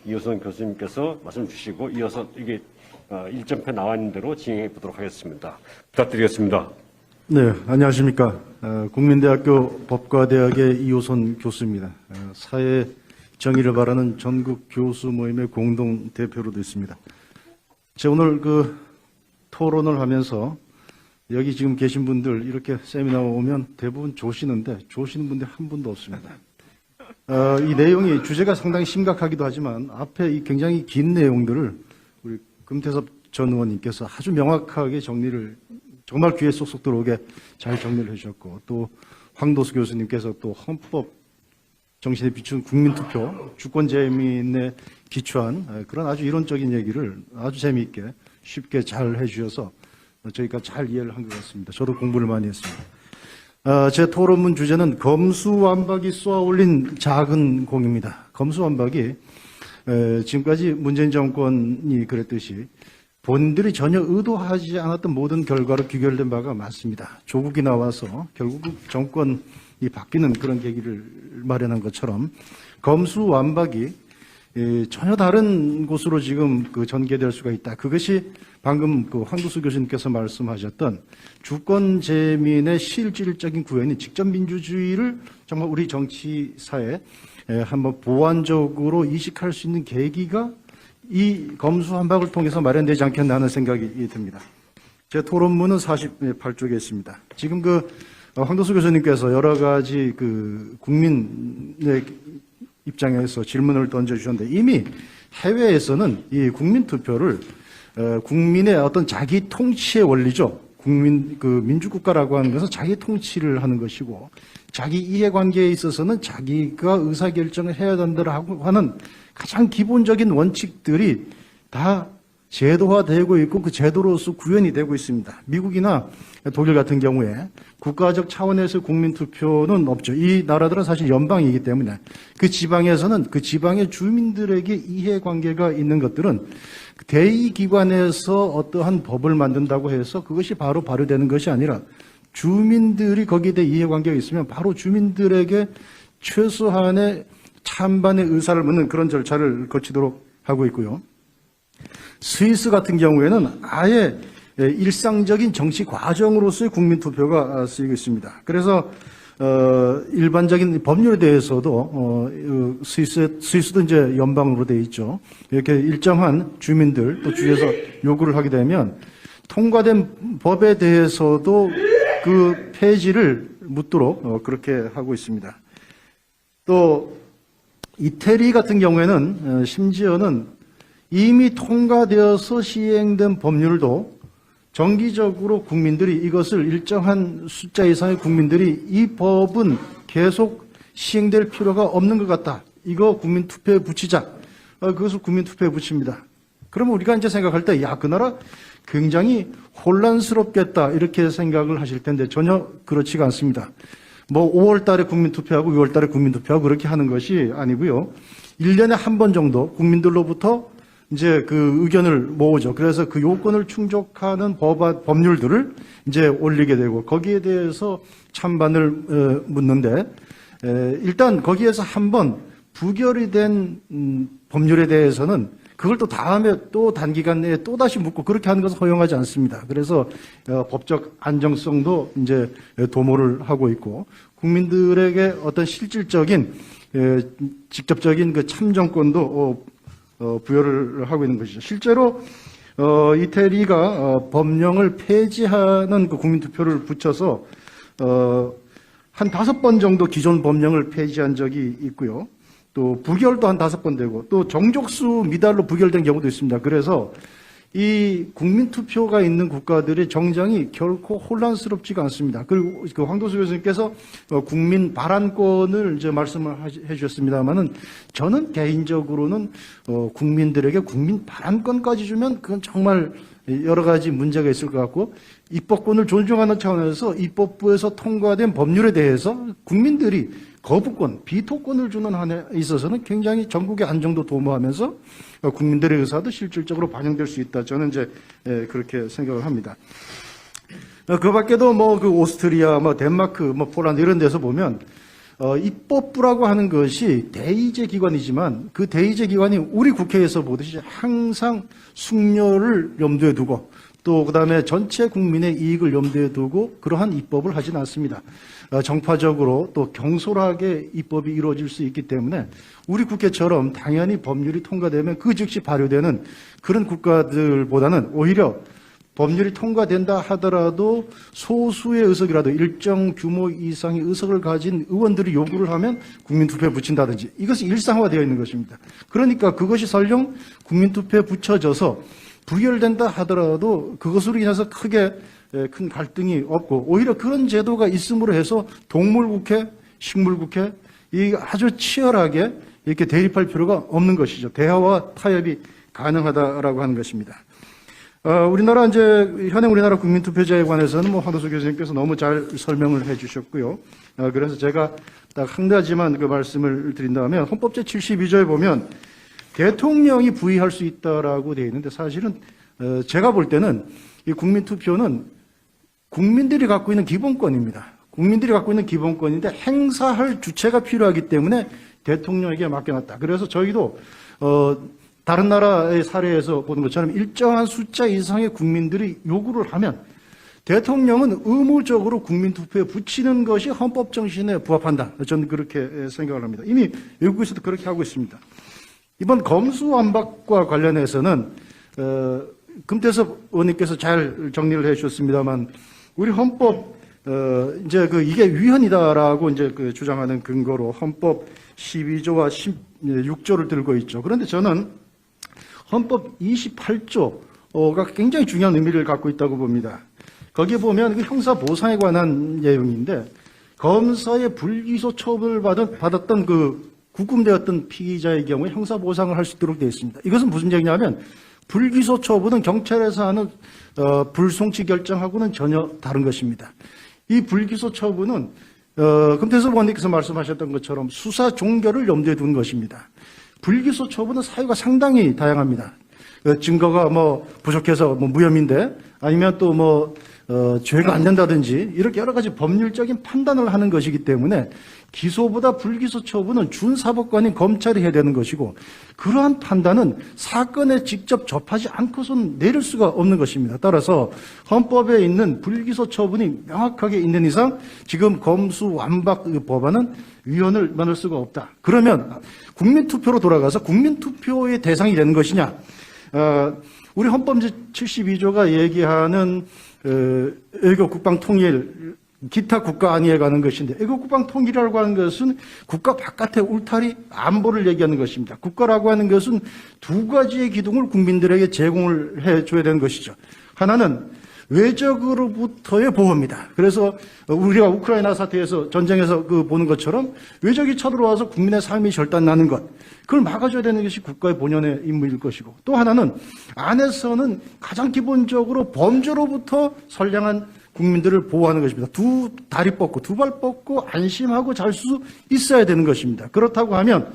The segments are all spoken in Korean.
이호선 교수님께서 말씀 주시고 이어서 이게 일정표 나와 있는 대로 진행해 보도록 하겠습니다. 부탁드리겠습니다. 네, 안녕하십니까. 국민대학교 법과대학의 이호선 교수입니다. 사회 정의를 바라는 전국 교수 모임의 공동 대표로도 있습니다. 제가 오늘 토론을 하면서 여기 지금 계신 분들 이렇게 세미나 오면 대부분 조시는데 조시는 분들 한 분도 없습니다. 이 내용이 주제가 상당히 심각하기도 하지만 앞에 이 굉장히 긴 내용들을 우리 금태섭 전 의원님께서 아주 명확하게 정리를 정말 귀에 쏙쏙 들어오게 잘 정리를 해주셨고 또 황도수 교수님께서 또 헌법 정신에 비춘 국민투표 주권 재민에 기초한 그런 아주 이론적인 얘기를 아주 재미있게 쉽게 잘 해주셔서 저희가 잘 이해를 한 것 같습니다. 저도 공부를 많이 했습니다. 제 토론문 주제는 검수완박이 쏘아올린 작은 공입니다. 검수완박이 지금까지 문재인 정권이 그랬듯이 본인들이 전혀 의도하지 않았던 모든 결과로 귀결된 바가 많습니다. 조국이 나와서 결국 정권이 바뀌는 그런 계기를 마련한 것처럼 검수완박이 전혀 다른 곳으로 지금 전개될 수가 있다. 그것이 방금 황도수 교수님께서 말씀하셨던 주권 재민의 실질적인 구현이 직접 민주주의를 정말 우리 정치사에 한번 보완적으로 이식할 수 있는 계기가 이 검수완박을 통해서 마련되지 않겠나 하는 생각이 듭니다. 제 토론문은 48쪽에 있습니다. 지금 황도수 교수님께서 여러 가지 국민의 입장에서 질문을 던져주셨는데 이미 해외에서는 이 국민투표를 국민의 어떤 자기 통치의 원리죠. 민주국가라고 하는 것은 자기 통치를 하는 것이고 자기 이해관계에 있어서는 자기가 의사결정을 해야 된다고 하는 가장 기본적인 원칙들이 다 제도화되고 있고 그 제도로서 구현이 되고 있습니다. 미국이나 독일 같은 경우에 국가적 차원에서 국민투표는 없죠. 이 나라들은 사실 연방이기 때문에 그 지방에서는 그 지방의 주민들에게 이해관계가 있는 것들은 대의기관에서 어떠한 법을 만든다고 해서 그것이 바로 발효되는 것이 아니라 주민들이 거기에 대해 이해관계가 있으면 바로 주민들에게 최소한의 찬반의 의사를 묻는 그런 절차를 거치도록 하고 있고요. 스위스 같은 경우에는 아예 일상적인 정치 과정으로서의 국민투표가 쓰이고 있습니다. 그래서 일반적인 법률에 대해서도 스위스도 이제 연방으로 되어 있죠. 이렇게 일정한 주민들 또 주에서 요구를 하게 되면 통과된 법에 대해서도 그 폐지를 묻도록 그렇게 하고 있습니다. 또 이태리 같은 경우에는 심지어는 이미 통과되어서 시행된 법률도 정기적으로 국민들이 이것을 일정한 숫자 이상의 국민들이 이 법은 계속 시행될 필요가 없는 것 같다. 이거 국민투표에 붙이자. 그것을 국민투표에 붙입니다. 그러면 우리가 이제 생각할 때, 그 나라 굉장히 혼란스럽겠다. 이렇게 생각을 하실 텐데 전혀 그렇지가 않습니다. 5월 달에 국민투표하고 6월 달에 국민투표하고 그렇게 하는 것이 아니고요. 1년에 한 번 정도 국민들로부터 이제 의견을 모으죠. 그래서 그 요건을 충족하는 법률들을 이제 올리게 되고 거기에 대해서 찬반을 묻는데 일단 거기에서 한번 부결이 된 법률에 대해서는 그걸 또 다음에 또 단기간 내에 또 다시 묻고 그렇게 하는 것은 허용하지 않습니다. 그래서 법적 안정성도 이제 도모를 하고 있고 국민들에게 어떤 실질적인 직접적인 참정권도 부여를 하고 있는 것이죠. 실제로 이태리가 법령을 폐지하는 국민투표를 붙여서 한 5번 정도 기존 법령을 폐지한 적이 있고요. 또 부결도 한 5번 되고 또 정족수 미달로 부결된 경우도 있습니다. 그래서 이 국민투표가 있는 국가들의 정장이 결코 혼란스럽지가 않습니다. 그리고 황도수 교수님께서 국민 발언권을 이제 말씀을 해주셨습니다만은 저는 개인적으로는 국민들에게 국민 발언권까지 주면 그건 정말 여러 가지 문제가 있을 것 같고 입법권을 존중하는 차원에서 입법부에서 통과된 법률에 대해서 국민들이 거부권, 비토권을 주는 한에 있어서는 굉장히 전국의 안정도 도모하면서 국민들의 의사도 실질적으로 반영될 수 있다. 저는 이제 그렇게 생각을 합니다. 그 밖에도 오스트리아, 덴마크, 폴란드 이런 데서 보면 입법부라고 하는 것이 대의제 기관이지만 그 대의제 기관이 우리 국회에서 보듯이 항상 숙려를 염두에 두고 또 그다음에 전체 국민의 이익을 염두에 두고 그러한 입법을 하지는 않습니다. 정파적으로 또 경솔하게 입법이 이루어질 수 있기 때문에 우리 국회처럼 당연히 법률이 통과되면 그 즉시 발효되는 그런 국가들보다는 오히려 법률이 통과된다 하더라도 소수의 의석이라도 일정 규모 이상의 의석을 가진 의원들이 요구를 하면 국민투표에 붙인다든지 이것이 일상화되어 있는 것입니다. 그러니까 그것이 설령 국민투표에 붙여져서 부결된다 하더라도 그것으로 인해서 크게 큰 갈등이 없고 오히려 그런 제도가 있음으로 해서 동물국회, 식물국회 이 아주 치열하게 이렇게 대립할 필요가 없는 것이죠. 대화와 타협이 가능하다라고 하는 것입니다. 우리나라 현행 우리나라 국민투표제에 관해서는 황도수 교수님께서 너무 잘 설명을 해주셨고요. 그래서 제가 딱 한 가지만 그 말씀을 드린다면 헌법 제72조에 보면 대통령이 부의할 수 있다라고 되어 있는데 사실은 제가 볼 때는 이 국민투표는 국민들이 갖고 있는 기본권입니다. 국민들이 갖고 있는 기본권인데 행사할 주체가 필요하기 때문에 대통령에게 맡겨놨다. 그래서 저희도 다른 나라의 사례에서 보는 것처럼 일정한 숫자 이상의 국민들이 요구를 하면 대통령은 의무적으로 국민투표에 붙이는 것이 헌법 정신에 부합한다. 저는 그렇게 생각을 합니다. 이미 외국에서도 그렇게 하고 있습니다. 이번 검수완박과 관련해서는 금태섭 의원님께서 잘 정리를 해주셨습니다만 우리 헌법 이게 위헌이다라고 주장하는 근거로 헌법 12조와 16조를 들고 있죠. 그런데 저는 헌법 28조가 굉장히 중요한 의미를 갖고 있다고 봅니다. 거기에 보면 그 형사 보상에 관한 내용인데 검사의 불기소 처분을 받았던 그 구금되었던 피의자의 경우에 형사 보상을 할 수 있도록 되어 있습니다. 이것은 무슨 얘기냐면 불기소 처분은 경찰에서 하는 불송치 결정하고는 전혀 다른 것입니다. 이 불기소 처분은 금태섭 의원님께서 말씀하셨던 것처럼 수사 종결을 염두에 둔 것입니다. 불기소 처분은 사유가 상당히 다양합니다. 증거가 부족해서 무혐의인데 아니면 또 죄가 안 된다든지 이렇게 여러 가지 법률적인 판단을 하는 것이기 때문에 기소보다 불기소 처분은 준사법관인 검찰이 해야 되는 것이고 그러한 판단은 사건에 직접 접하지 않고선 내릴 수가 없는 것입니다. 따라서 헌법에 있는 불기소 처분이 명확하게 있는 이상 지금 검수완박 법안은 위헌을 만들 수가 없다. 그러면 국민투표로 돌아가서 국민투표의 대상이 되는 것이냐. 우리 헌법 제72조가 얘기하는 애국 국방 통일 기타 국가 안위에 관한 것인데 애국 국방 통일이라고 하는 것은 국가 바깥의 울타리 안보를 얘기하는 것입니다. 국가라고 하는 것은 두 가지의 기둥을 국민들에게 제공을 해줘야 되는 것이죠. 하나는 외적으로부터의 보호입니다. 그래서 우리가 우크라이나 사태에서 전쟁에서 보는 것처럼 외적이 쳐들어와서 국민의 삶이 절단나는 것 그걸 막아줘야 되는 것이 국가의 본연의 임무일 것이고 또 하나는 안에서는 가장 기본적으로 범죄로부터 선량한 국민들을 보호하는 것입니다. 두 다리 뻗고 두 발 뻗고 안심하고 잘 수 있어야 되는 것입니다. 그렇다고 하면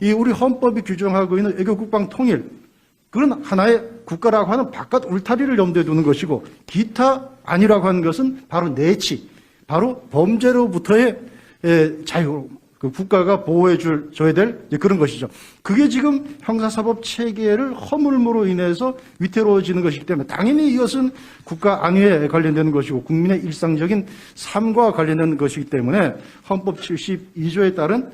이 우리 헌법이 규정하고 있는 애국 국방 통일 그런 하나의 국가라고 하는 바깥 울타리를 염두에 두는 것이고 기타 아니라고 하는 것은 바로 내치, 바로 범죄로부터의 자유, 그 국가가 보호해 줘야 될 그런 것이죠. 그게 지금 형사사법 체계를 허물므로 인해서 위태로워지는 것이기 때문에 당연히 이것은 국가 안위에 관련되는 것이고 국민의 일상적인 삶과 관련된 것이기 때문에 헌법 72조에 따른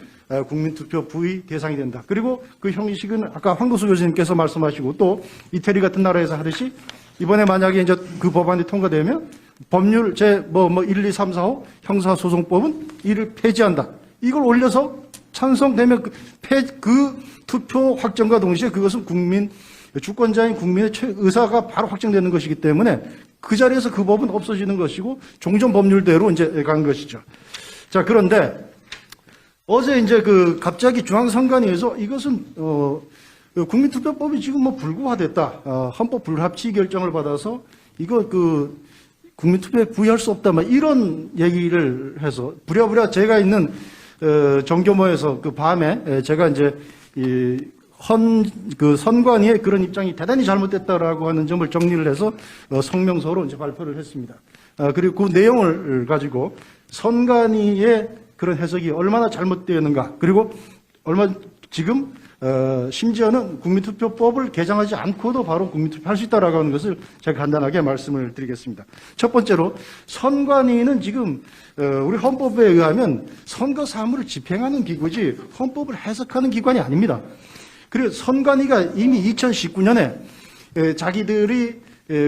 국민투표 부의 대상이 된다. 그리고 그 형식은 아까 황도수 교수님께서 말씀하시고 또 이태리 같은 나라에서 하듯이 이번에 만약에 이제 그 법안이 통과되면 법률 1, 2, 3, 4, 5 형사소송법은 이를 폐지한다. 이걸 올려서 찬성되면 그 투표 확정과 동시에 그것은 주권자인 국민의 의사가 바로 확정되는 것이기 때문에 그 자리에서 그 법은 없어지는 것이고 종전 법률대로 이제 간 것이죠. 자, 그런데 어제 이제 갑자기 중앙선관위에서 이것은 국민투표법이 지금 불구화됐다. 헌법 불합치 결정을 받아서 이거 국민투표에 부의할 수 없다. 이런 얘기를 해서 부랴부랴 제가 있는 정교모에서 밤에 제가 이제 선관위의 그런 입장이 대단히 잘못됐다라고 하는 점을 정리를 해서 성명서로 이제 발표를 했습니다. 그리고 그 내용을 가지고 선관위의 그런 해석이 얼마나 잘못되었는가. 그리고 지금 심지어는 국민투표법을 개정하지 않고도 바로 국민투표할 수 있다라고 하는 것을 제가 간단하게 말씀을 드리겠습니다. 첫 번째로 선관위는 지금 우리 헌법에 의하면 선거 사무를 집행하는 기구지 헌법을 해석하는 기관이 아닙니다. 그리고 선관위가 이미 2019년에 자기들이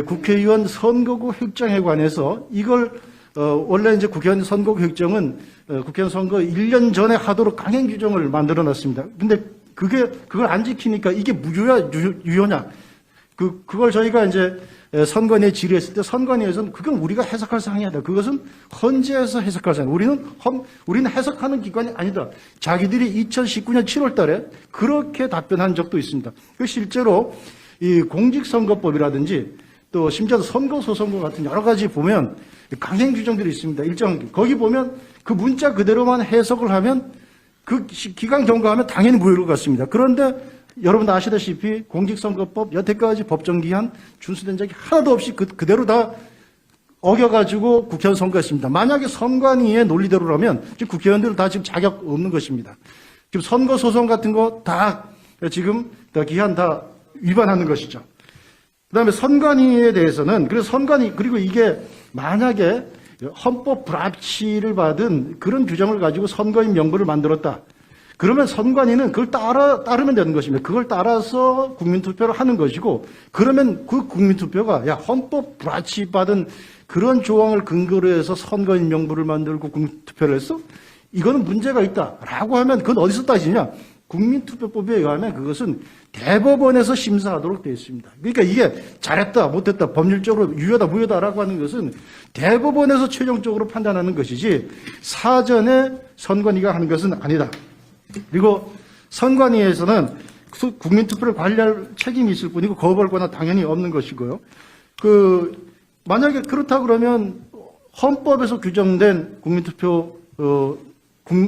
국회의원 선거구 획정에 관해서 이걸 원래 이제 국회의원 선거구 획정은 국회의원 선거 1년 전에 하도록 강행 규정을 만들어 놨습니다. 근데 그걸 안 지키니까 이게 무효야, 유효냐. 그걸 저희가 이제 선관위에 질의했을 때 선관위에서는 그건 우리가 해석할 사항이 아니다. 그것은 헌재에서 해석할 사항. 우리는 해석하는 기관이 아니다. 자기들이 2019년 7월 달에 그렇게 답변한 적도 있습니다. 실제로 이 공직선거법이라든지 또 심지어 선거소송법 같은 여러 가지 보면 강행 규정들이 있습니다. 거기 보면 그 문자 그대로만 해석을 하면 그 기간 경과하면 당연히 무효일 것 같습니다. 그런데 여러분도 아시다시피 공직선거법 여태까지 법정기한 준수된 적이 하나도 없이 그대로 다 어겨가지고 국회의원 선거했습니다. 만약에 선관위의 논리대로라면 지금 국회의원들은 다 지금 자격 없는 것입니다. 지금 선거소송 같은 거 다 지금 다 기한 다 위반하는 것이죠. 그 다음에 선관위에 대해서는, 그리고 이게 만약에 헌법 불합치를 받은 그런 규정을 가지고 선거인 명부를 만들었다. 그러면 선관위는 그걸 따르면 되는 것입니다. 그걸 따라서 국민투표를 하는 것이고, 그러면 그 국민투표가, 헌법 불합치 받은 그런 조항을 근거로 해서 선거인 명부를 만들고 국민투표를 했어? 이거는 문제가 있다라고 하면 그건 어디서 따지냐? 국민투표법에 의하면 그것은 대법원에서 심사하도록 되어 있습니다. 그러니까 이게 잘했다, 못했다, 법률적으로 유효다, 무효다라고 하는 것은 대법원에서 최종적으로 판단하는 것이지 사전에 선관위가 하는 것은 아니다. 그리고 선관위에서는 국민투표를 관리할 책임이 있을 뿐이고 거부할 권한 당연히 없는 것이고요. 만약에 그렇다 그러면 헌법에서 규정된 국민투표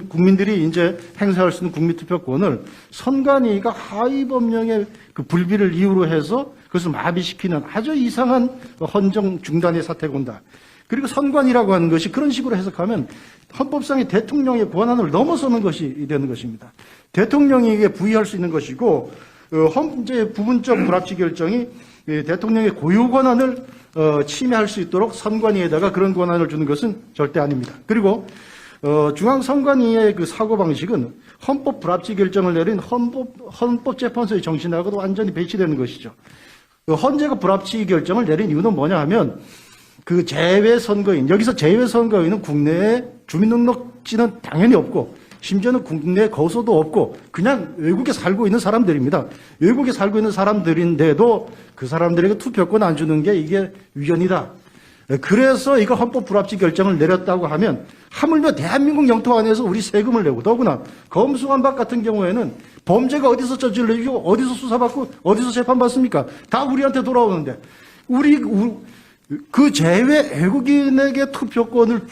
국민들이 이제 행사할 수 있는 국민투표권을 선관위가 하위 법령의 그 불비를 이유로 해서 그것을 마비시키는 아주 이상한 헌정 중단의 사태가 온다. 그리고 선관위라고 하는 것이 그런 식으로 해석하면 헌법상의 대통령의 권한을 넘어서는 것이 되는 것입니다. 대통령에게 부의할 수 있는 것이고 헌재 부분적 불합치 결정이 대통령의 고유 권한을 침해할 수 있도록 선관위에다가 그런 권한을 주는 것은 절대 아닙니다. 그리고 중앙선관위의 그 사고방식은 헌법 불합치 결정을 내린 헌법재판소의 정신하고도 완전히 배치되는 것이죠. 헌재가 불합치 결정을 내린 이유는 뭐냐 하면 그 재외선거인, 여기서 재외선거인은 국내에 주민등록지는 당연히 없고 심지어는 국내에 거소도 없고 그냥 외국에 살고 있는 사람들입니다. 외국에 살고 있는 사람들인데도 그 사람들에게 투표권 안 주는 게 이게 위헌이다. 그래서 이거 헌법 불합치 결정을 내렸다고 하면 하물며 대한민국 영토 안에서 우리 세금을 내고 더구나 검수완박 같은 경우에는 범죄가 어디서 저질러지고 어디서 수사받고 어디서 재판받습니까? 다 우리한테 돌아오는데 그 제외 외국인에게 투표권을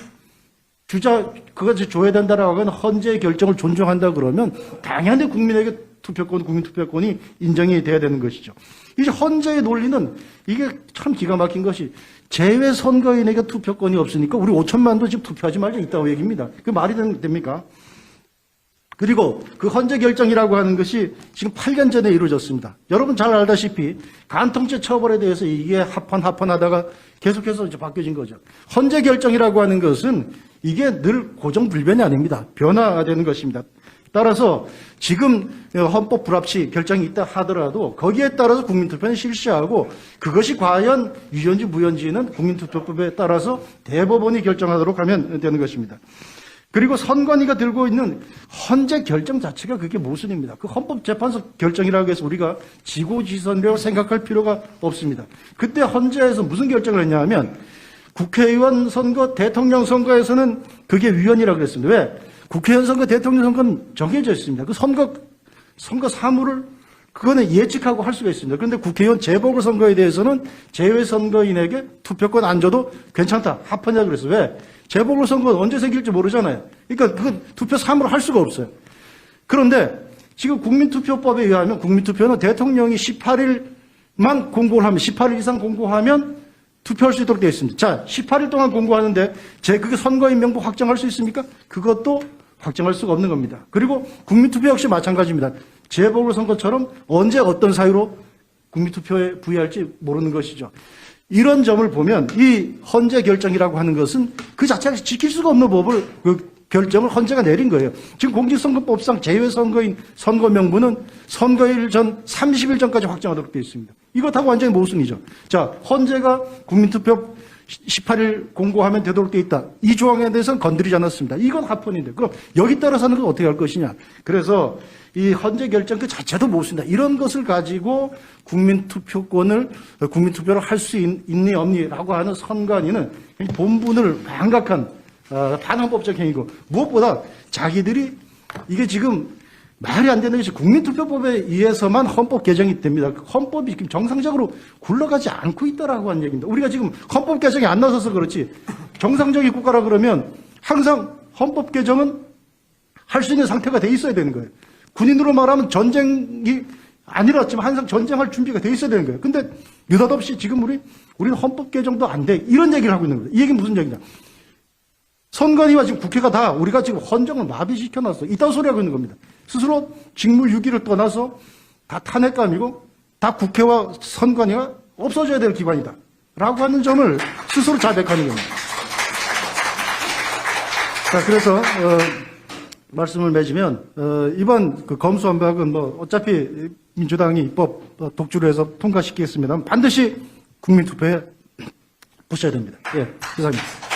그것을 줘야 된다라고 하는 헌재의 결정을 존중한다 그러면 당연히 국민에게 국민투표권이 인정이 돼야 되는 것이죠. 이제 헌재의 논리는 이게 참 기가 막힌 것이 재외 선거인에게 투표권이 없으니까 우리 5천만도 지금 투표하지 말자 있다고 얘기입니다. 그 말이 됩니까? 그리고 그 헌재 결정이라고 하는 것이 지금 8년 전에 이루어졌습니다. 여러분 잘 알다시피 간통죄 처벌에 대해서 이게 합헌하다가 계속해서 이제 바뀌어진 거죠. 헌재 결정이라고 하는 것은 이게 늘 고정불변이 아닙니다. 변화되는 것입니다. 따라서 지금 헌법 불합치 결정이 있다 하더라도 거기에 따라서 국민투표는 실시하고 그것이 과연 유효인지 무효인지는 국민투표법에 따라서 대법원이 결정하도록 하면 되는 것입니다. 그리고 선관위가 들고 있는 헌재 결정 자체가 그게 모순입니다. 그 헌법재판소 결정이라고 해서 우리가 지고지선배로 생각할 필요가 없습니다. 그때 헌재에서 무슨 결정을 했냐 하면 국회의원 선거, 대통령 선거에서는 그게 위헌이라고 그랬습니다. 왜? 국회의원 선거, 대통령 선거는 정해져 있습니다. 그 선거 사무를 그거는 예측하고 할 수가 있습니다. 그런데 국회의원 재보궐선거에 대해서는 재외선거인에게 투표권 안 줘도 괜찮다. 합헌이라고 그랬어요. 왜? 재보궐선거는 언제 생길지 모르잖아요. 그러니까 그건 투표 사무를 할 수가 없어요. 그런데 지금 국민투표법에 의하면 국민투표는 대통령이 18일만 공고를 하면 18일 이상 공고하면 투표할 수 있도록 되어 있습니다. 자, 18일 동안 공고하는데 그게 선거인 명부 확정할 수 있습니까? 그것도 확정할 수가 없는 겁니다. 그리고 국민투표 역시 마찬가지입니다. 재보궐선거처럼 언제 어떤 사유로 국민투표에 부여할지 모르는 것이죠. 이런 점을 보면 이 헌재 결정이라고 하는 것은 그 자체가 지킬 수가 없는 법을 그 결정을 헌재가 내린 거예요. 지금 공직선거법상 제외선거인 선거 명부는 선거일 전 30일 전까지 확정하도록 되어 있습니다. 이것하고 완전히 모순이죠. 자, 헌재가 국민투표 18일 공고하면 되도록 되어 있다. 이 조항에 대해서는 건드리지 않았습니다. 이건 합헌인데 그럼 여기 따라서는 그걸 어떻게 할 것이냐. 그래서 이 헌재 결정 그 자체도 모순이다. 이런 것을 가지고 국민투표를 할 수 있니 없니라고 하는 선관위는 본분을 망각한 반헌법적 행위고 무엇보다 자기들이 이게 지금 말이 안 되는 것이 국민투표법에 의해서만 헌법 개정이 됩니다. 헌법이 지금 정상적으로 굴러가지 않고 있다라고 하는 얘기입니다. 우리가 지금 헌법 개정이 안 나서서 그렇지 정상적인 국가라 그러면 항상 헌법 개정은 할 수 있는 상태가 돼 있어야 되는 거예요. 군인으로 말하면 전쟁이 안 일어났지만 항상 전쟁할 준비가 돼 있어야 되는 거예요. 근데 느닷없이 지금 우리는 헌법 개정도 안 돼. 이런 얘기를 하고 있는 거예요. 이 얘기는 무슨 얘기냐. 선관위와 지금 국회가 다 우리가 지금 헌정을 마비시켜놨어. 이딴 소리 하고 있는 겁니다. 스스로 직무유기를 떠나서 다 탄핵감이고 다 국회와 선관위가 없어져야 될 기관이다. 라고 하는 점을 스스로 자백하는 겁니다. 자, 그래서, 말씀을 맺으면, 이번 그 검수완박은 어차피 민주당이 입법 독주로 해서 통과시키겠습니다. 반드시 국민투표에 붙여야 됩니다. 예, 이상입니다.